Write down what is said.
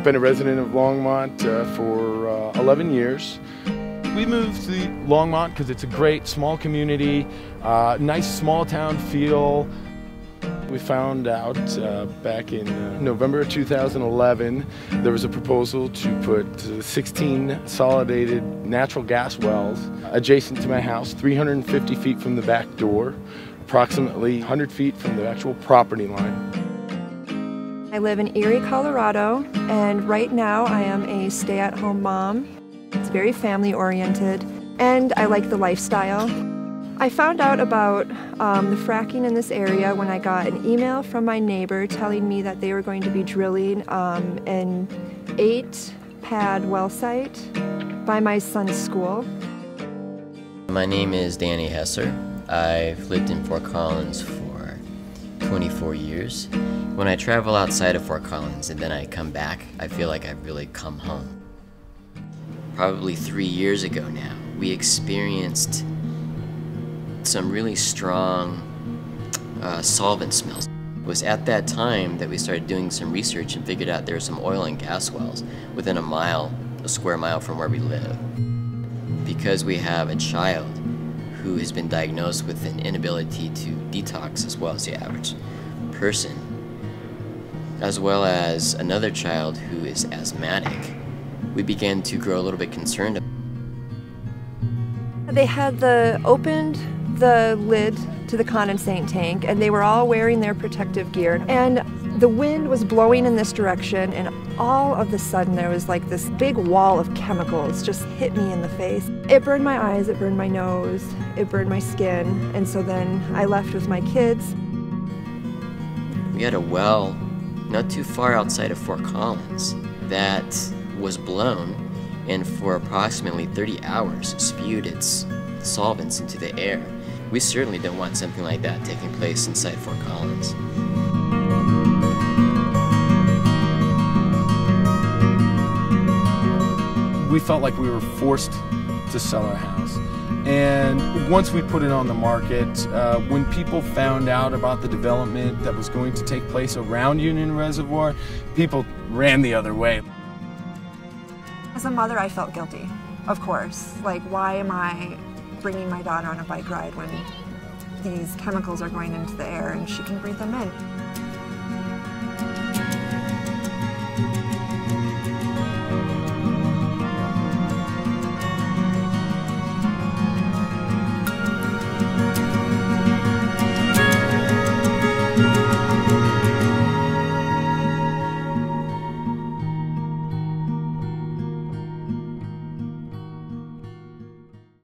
I've been a resident of Longmont for 11 years. We moved to Longmont because it's a great small community, nice small town feel. We found out back in November of 2011 there was a proposal to put 16 consolidated natural gas wells adjacent to my house, 350 feet from the back door, approximately 100 feet from the actual property line. I live in Erie, Colorado, and right now I am a stay-at-home mom. It's very family-oriented, and I like the lifestyle. I found out about the fracking in this area when I got an email from my neighbor telling me that they were going to be drilling an 8-pad well site by my son's school. My name is Danny Hesser. I've lived in Fort Collins for 24 years. When I travel outside of Fort Collins and then I come back, I feel like I've really come home. Probably 3 years ago now, we experienced some really strong solvent smells. It was at that time that we started doing some research and figured out there were some oil and gas wells within a square mile from where we live. Because we have a child who has been diagnosed with an inability to detox as well as the average person, as well as another child who is asthmatic, we began to grow a little bit concerned. They had opened the lid to the condensate tank, and they were all wearing their protective gear, and the wind was blowing in this direction, and all of a sudden there was like this big wall of chemicals just hit me in the face. It burned my eyes, it burned my nose, it burned my skin, and so then I left with my kids. We had a well not too far outside of Fort Collins that was blown and for approximately 30 hours spewed its solvents into the air. We certainly don't want something like that taking place inside Fort Collins. We felt like we were forced to sell our house. And once we put it on the market, when people found out about the development that was going to take place around Union Reservoir, people ran the other way. As a mother, I felt guilty, of course. Like, why am I bringing my daughter on a bike ride when these chemicals are going into the air and she can breathe them in?